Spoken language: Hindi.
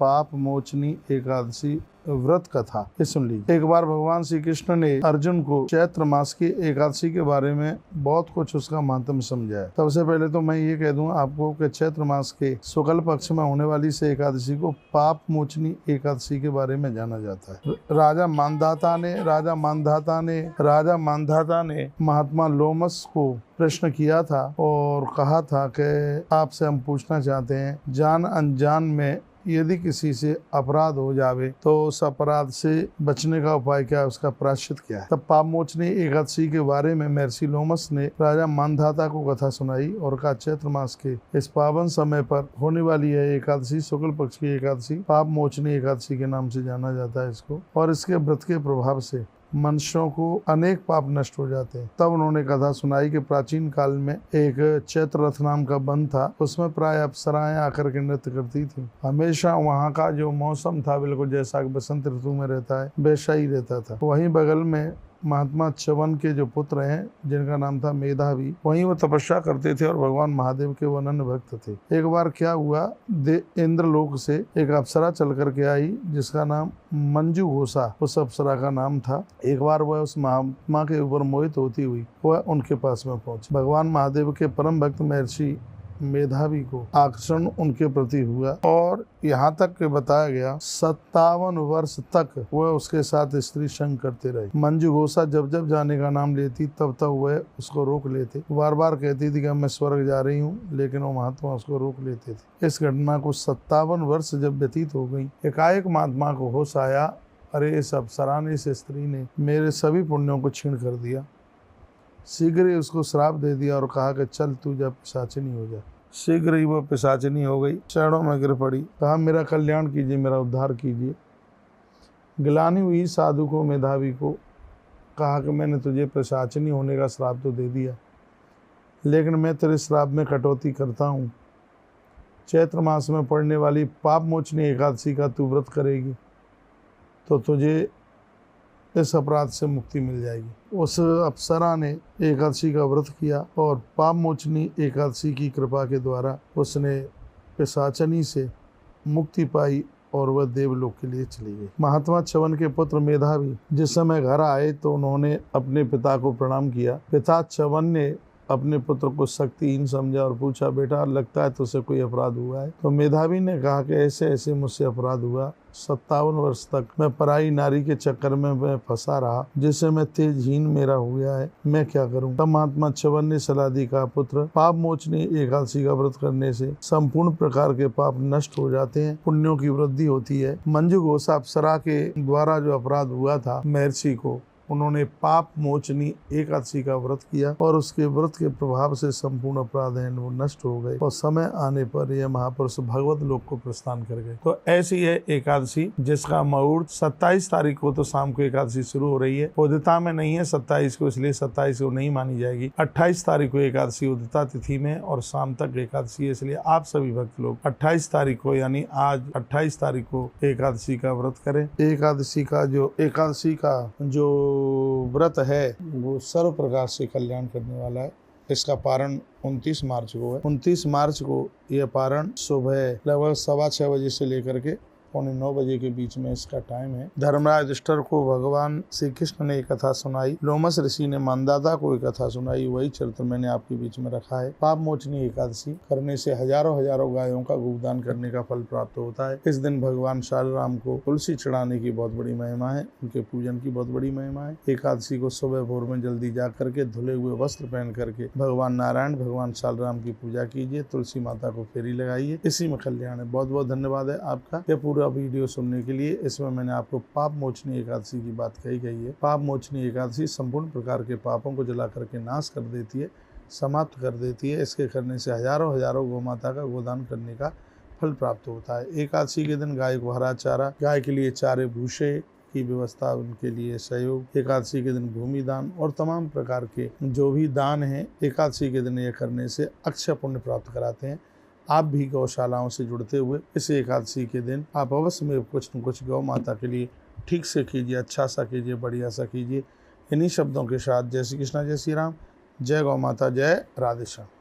पाप मोचनी एकादशी व्रत कथा। ये सुन लीजिए। एक बार भगवान श्री कृष्ण ने अर्जुन को चैत्र मास की एकादशी के बारे में बहुत कुछ उसका महत्व समझाया। सबसे पहले तो मैं ये कह दूं आपको कि चैत्र मास के शुक्ल पक्ष में होने वाली से एकादशी को पाप मोचनी एकादशी के बारे में जाना जाता है। राजा मानधाता ने महात्मा लोमस को प्रश्न किया था और कहा था कि आपसे हम पूछना चाहते हैं, जान अनजान में यदि किसी से अपराध हो जावे तो उस अपराध से बचने का उपाय क्या है, उसका प्रायश्चित क्या है। तब पाप मोचनी एकादशी के बारे में महर्षि लोमस ने राजा मानधाता को कथा सुनाई और कहा, चैत्र मास के इस पावन समय पर होने वाली है एकादशी, शुक्ल पक्ष की एकादशी पाप मोचनी एकादशी के नाम से जाना जाता है इसको, और इसके व्रत के प्रभाव से मनुष्यों को अनेक पाप नष्ट हो जाते हैं। तब उन्होंने कथा सुनाई कि प्राचीन काल में एक चैत्र रथ नाम का वन था, उसमें प्राय अप्सराएं आकर के नृत्य करती थी। हमेशा वहाँ का जो मौसम था बिल्कुल जैसा बसंत ऋतु में रहता है वैसा ही रहता था। वहीं बगल में महात्मा च्यवन के जो पुत्र हैं जिनका नाम था मेधावी, वहीं वो तपस्या करते थे और भगवान महादेव के वो अनन्य भक्त थे। एक बार क्या हुआ, इंद्रलोक से एक अप्सरा चल करके आई जिसका नाम मंजू घोषा उस अप्सरा का नाम था। एक बार वह उस महात्मा के ऊपर मोहित होती हुई वह उनके पास में पहुंची। भगवान महादेव के परम भक्त महर्षि मेधावी को आकर्षण उनके प्रति हुआ और यहाँ तक के बताया गया 57 वर्ष तक वह उसके साथ स्त्री संग करते रहे। मंजू घोषा जब जब जाने का नाम लेती तब तब वह उसको रोक लेते। बार बार कहती थी कि मैं स्वर्ग जा रही हूँ, लेकिन वो महात्मा उसको रोक लेते थे। इस घटना को 57 वर्ष जब व्यतीत हो गई, एकाएक महात्मा को होश आया, अरे इस अप्सरा ने, इस स्त्री ने मेरे सभी पुण्यों को छीण कर दिया। शीघ्र ही उसको श्राप दे दिया और कहा कि चल तू जा पिशाचिनी हो जा। शीघ्र ही वह पिशाचिनी हो गई, चरणों में गिर पड़ी, कहा मेरा कल्याण कीजिए, मेरा उद्धार कीजिए। गिलानी हुई साधु को, मेधावी को कहा कि मैंने तुझे पिशाचिनी होने का श्राप तो दे दिया, लेकिन मैं तेरे श्राप में कटौती करता हूँ। चैत्र मास में पड़ने वाली पाप मोचनी एकादशी का तू व्रत करेगी तो तुझे इस अपराध से मुक्ति मिल जाएगी। उस अप्सरा ने एकादशी का व्रत किया और पाप मोचनी एकादशी की कृपा के द्वारा उसने पिशाचनी से मुक्ति पाई और वह देवलोक के लिए चली गई। महात्मा च्यवन के पुत्र मेधावी जिस समय घर आए तो उन्होंने अपने पिता को प्रणाम किया। पिता च्यवन ने अपने पुत्र को शक्तिहीन समझा और पूछा, बेटा लगता है तुझसे कोई अपराध हुआ है। तो मेधावी ने कहा कि ऐसे ऐसे मुझसे अपराध हुआ, 57 वर्ष तक मैं पराई नारी के चक्कर में मैं फंसा रहा, जिससे मैं तेजहीन मेरा हो गया है, मैं क्या करूं। तब महात्मा च्यवन ने सलाह दी, का पुत्र पाप मोचनी एकादशी का व्रत करने से संपूर्ण प्रकार के पाप नष्ट हो जाते हैं, पुण्यों की वृद्धि होती है। मंजू घोषा अप्सरा के द्वारा जो अपराध हुआ था महर्षि को, उन्होंने पाप मोचनी एकादशी का व्रत किया और उसके व्रत के प्रभाव से संपूर्ण अपराध हैं वो नष्ट हो गए और समय आने पर यह महापुरुष भगवत लोक को प्रस्थान कर गए। तो ऐसी है एकादशी जिसका मुहूर्त 27 तारीख को तो शाम को एकादशी शुरू हो रही है। उदिता में नहीं है 27 को, इसलिए 27 को नहीं मानी जाएगी। 28 तारीख को एकादशी उदिता तिथि में और शाम तक एकादशी है, इसलिए आप सभी भक्त लोग 28 तारीख को यानी आज 28 तारीख को एकादशी का व्रत करें। एकादशी का जो व्रत है वो सर्व प्रकार से कल्याण करने वाला है। इसका पारण 29 मार्च को है। 29 मार्च को यह पारण सुबह लगभग 6:15 बजे से लेकर के 8:45 बजे के बीच में इसका टाइम है। धर्मराज युधिष्ठिर को भगवान श्री कृष्ण ने एक कथा सुनाई, लोमस ऋषि ने मानधाता को एक कथा सुनाई, वही चरित्र मैंने आपके बीच में रखा है। पाप मोचनी एकादशी करने से हजारों हजारों गायों का गोदान करने का फल प्राप्त होता है। इस दिन भगवान शालराम को तुलसी चढ़ाने की बहुत बड़ी महिमा है, उनके पूजन की बहुत बड़ी महिमा है। एकादशी को सुबह भोर में जल्दी जा करके धुले हुए वस्त्र पहन करके भगवान नारायण, भगवान शालराम की पूजा कीजिए, तुलसी माता को फेरी लगाइए, इसी में कल्याण है। बहुत बहुत धन्यवाद है आपका यह पूरा वीडियो सुनने के लिए। इसमें मैंने आपको पाप मोचनी एकादशी की बात कही गई है। पाप मोचनी एकादशी संपूर्ण प्रकार के पापों को जला करके नाश कर देती है, समाप्त कर देती है। इसके करने से हजारों हजारों गौ माता का गोदान करने का फल प्राप्त होता है। एकादशी के दिन गाय को हरा चारा, गाय के लिए चारे भूसे की व्यवस्था, उनके लिए सहयोग, एकादशी के दिन भूमि दान और तमाम प्रकार के जो भी दान है एकादशी के दिन यह करने से अक्षय पुण्य प्राप्त कराते हैं। आप भी गौशालाओं से जुड़ते हुए इस एकादशी के दिन आप अवश्य में कुछ न कुछ गौ माता के लिए ठीक से कीजिए, अच्छा सा कीजिए, बढ़िया सा कीजिए। इन्हीं शब्दों के साथ जय श्री कृष्णा, जय श्री राम, जय गौ माता, जय राधे श्याम।